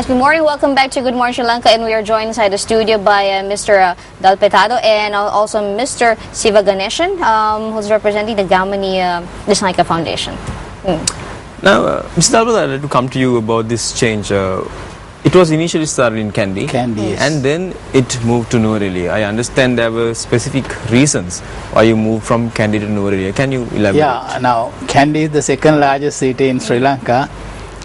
good morning. Welcome back to Good Morning Sri Lanka, and we are joined inside the studio by Mr. Dalpetado and also Mr. Siva Ganeshan, who's representing the Gamani Disnaika Foundation. Now, Mr. Dalpetado, I'd like to come to you about this change. It was initially started in Kandy, yes. And then it moved to Nuwara. I understand there were specific reasons why you moved from Kandy to Nuwara. Can you elaborate? Yeah, now Kandy is the second largest city in Sri Lanka,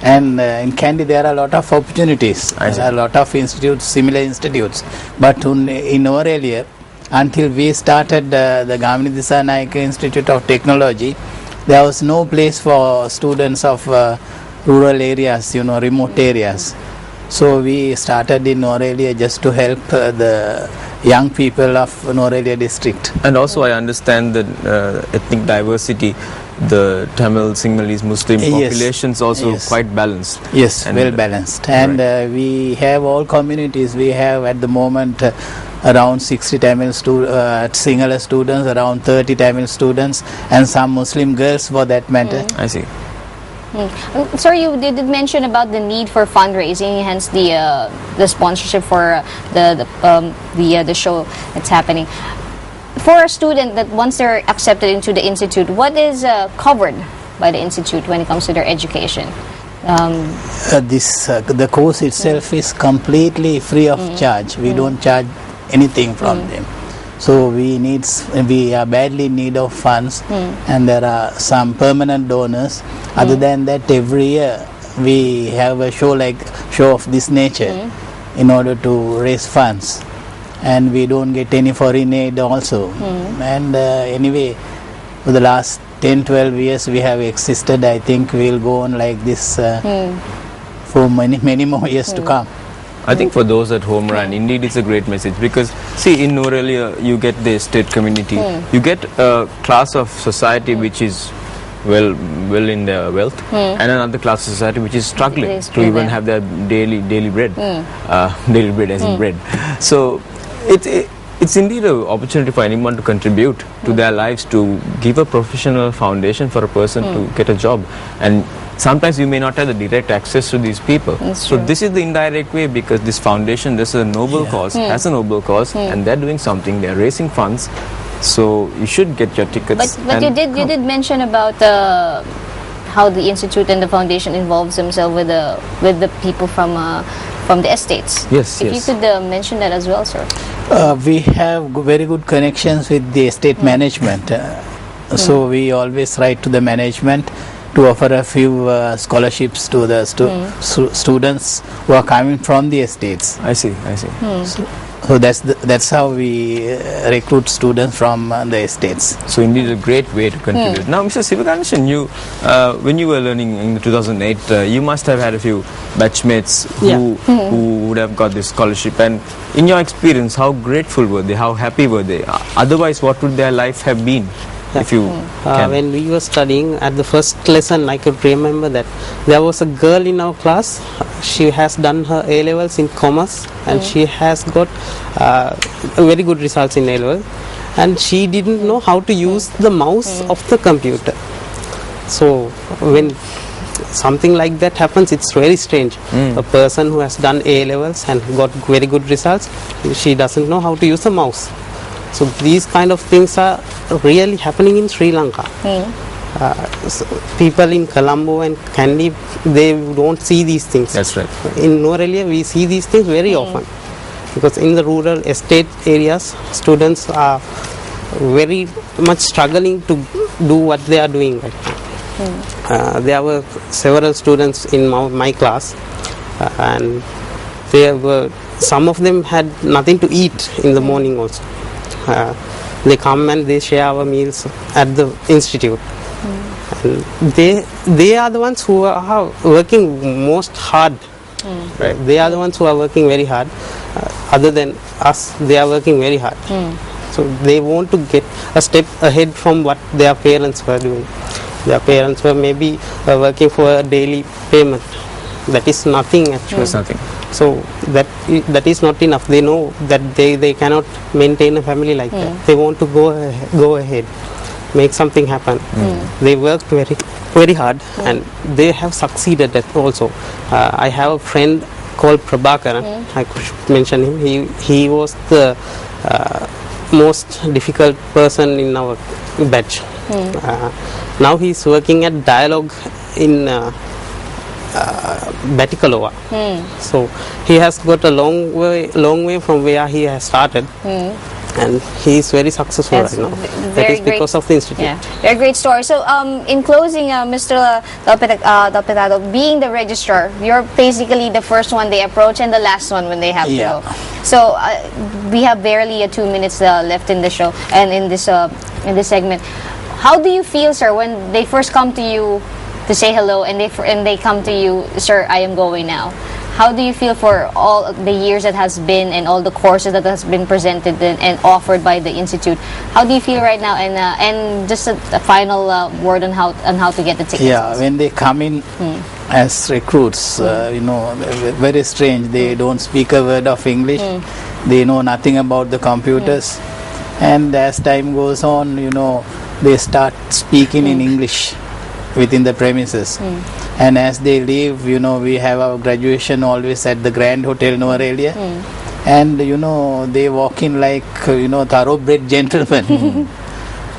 and in Kandy there are a lot of opportunities. There are a lot of institutes, similar institutes. But in Nuwara, until we started the Gamini Disanaika Institute of Technology, there was no place for students of rural areas, remote areas. So we started in Nuwara just to help the young people of Nuwara district. And also I understand that ethnic diversity, the Tamil, Sinhalese, Muslim populations also quite balanced. Yes, well balanced. And we have all communities. We have at the moment around 60 Tamil Sinhala students, around 30 Tamil students, and some Muslim girls for that matter. I see. Sir, you did mention about the need for fundraising, hence the sponsorship for the show that's happening. For a student that once they're accepted into the institute, what is covered by the institute when it comes to their education? The course itself is completely free of charge. We don't charge anything from them. So we are badly in need of funds, and there are some permanent donors. Other than that, every year we have a show of this nature in order to raise funds, and we don't get any foreign aid also. And anyway, for the last 10-12 years we have existed. I think we'll go on like this for many more years to come. I think for those at home, Ryan, indeed it's a great message, because see, in Nuwara you get the estate community, you get a class of society which is well in their wealth, and another class of society which is struggling to even have their daily bread, daily bread as in bread. So it's indeed an opportunity for anyone to contribute to their lives, to give a professional foundation for a person to get a job. And sometimes you may not have the direct access to these people. So this is the indirect way, because this foundation, this is a noble cause, has a noble cause, and they're doing something, they're raising funds. So you should get your tickets. But you did mention about how the institute and the foundation involves themselves with the people from the estates. Yes. If you could mention that as well, sir. We have very good connections with the estate management. So we always write to the management to offer a few scholarships to the students who are coming from the estates. I see. So that's how we recruit students from the estates. So indeed a great way to contribute. Now, Mr. Siva Ganeshan, you when you were learning in 2008, you must have had a few batchmates who would have got this scholarship. And in your experience, how grateful were they? How happy were they? Otherwise, what would their life have been? If you when we were studying, at the first lesson I could remember that there was a girl in our class. She has done her A-levels in commerce, and she has got very good results in A-level, and she didn't know how to use the mouse of the computer. So when something like that happens, it's very strange. A person who has done A-levels and got very good results, she doesn't know how to use the mouse. So these kind of things are really happening in Sri Lanka. So people in Colombo and Kandy, they don't see these things. That's right. In Nuwara we see these things very often, because in the rural estate areas, students are very much struggling to do what they are doing right now. There were several students in my class, and some of them had nothing to eat in the morning also. They come and they share our meals at the institute. And they are the ones who are working most hard. Right? They are the ones who are working very hard. Other than us, they are working very hard. So they want to get a step ahead from what their parents were doing. Their parents were maybe working for a daily payment. That is nothing actually. That's nothing. So that is not enough. They know that they cannot maintain a family like that. They want to go ahead, make something happen. They worked very hard, and they have succeeded at also. I have a friend called Prabhakaran. I should mention him. He was the most difficult person in our batch. Now he is working at Dialogue in Batticaloa. So he has got a long way from where he has started. And he is very successful That's right now. very That is great. because of the institute. Yeah, very great story. So, in closing, Mr. Dalpetado, being the registrar, you're basically the first one they approach and the last one when they have to Yeah. go. So, we have barely 2 minutes left in the show and in this segment. How do you feel, sir, when they first come to you to say hello and they come to you, sir, I am going now? How do you feel for all the years that has been and all the courses that has been presented and offered by the institute? How do you feel right now? And just a final word on how to get the tickets. Yeah, when they come in as recruits, very strange. They don't speak a word of English. They know nothing about the computers. And as time goes on, they start speaking in English within the premises. And as they leave, we have our graduation always at the Grand Hotel Norelia. And they walk in like thoroughbred gentlemen.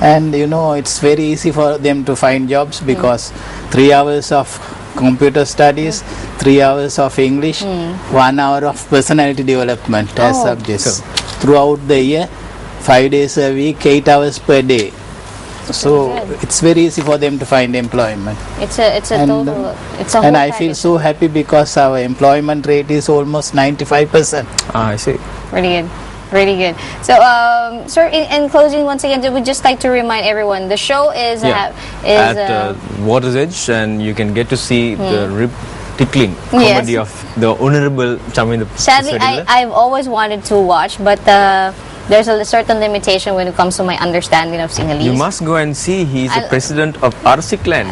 And it's very easy for them to find jobs because 3 hours of computer studies, 3 hours of English, 1 hour of personality development as subjects throughout the year, 5 days a week, 8 hours per day. So it's very easy for them to find employment. It's a total. It's a whole And I package. feel so happy because our employment rate is almost 95%. I see. Really good. Really good. So, sir, in closing, once again, we would just like to remind everyone the show is at Water's Edge, and you can get to see the rib-tickling comedy of the Honorable Chaminda. sadly I've always wanted to watch, but there's a certain limitation when it comes to my understanding of Sinhalese. You must go and see. He's the president of Arsikland.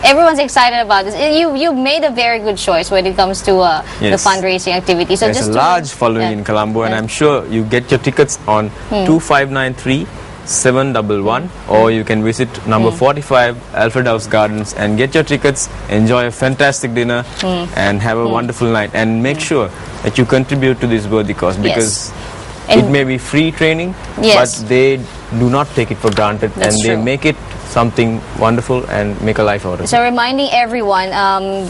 Everyone's excited about this. You made a very good choice when it comes to the Yes. fundraising activity. So There's just a to- large following in Colombo, and I'm sure you get your tickets on 2593 711, or you can visit number 45 Alfred House Gardens and get your tickets, enjoy a fantastic dinner and have a wonderful night, and make sure that you contribute to this worthy cause, because it And- may be free training, Yes. but they do not take it for granted. That's and they true. make it something wonderful and make a life out of it. So reminding everyone,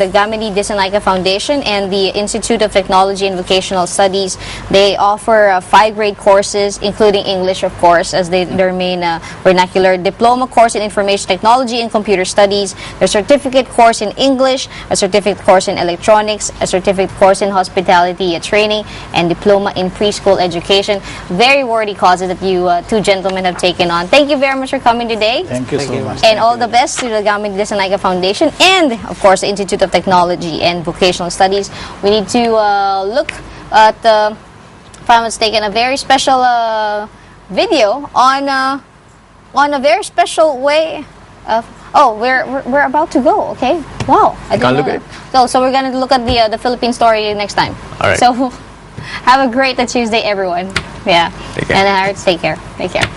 the Gamini Disanaika Foundation and the Institute of Technology and Vocational Studies, they offer 5 grade courses, including English, of course, as their main vernacular, diploma course in Information Technology and Computer Studies, their certificate course in English, a certificate course in Electronics, a certificate course in Hospitality Training, and diploma in Preschool Education. Very worthy causes that you two gentlemen have taken on. Thank you very much for coming today. Thank you so much. And all the best to the Gamini Disanaika Foundation and, of course, the Institute of Technology and Vocational Studies. We need to look at, if I'm mistaken, a very special video on a very special way of. Oh, we're about to go. Okay. Wow. I didn't Can't know look at that. So we're gonna look at the Philippine story next time. All right. So have a great Tuesday, everyone. Yeah. Take care. And take care. Take care.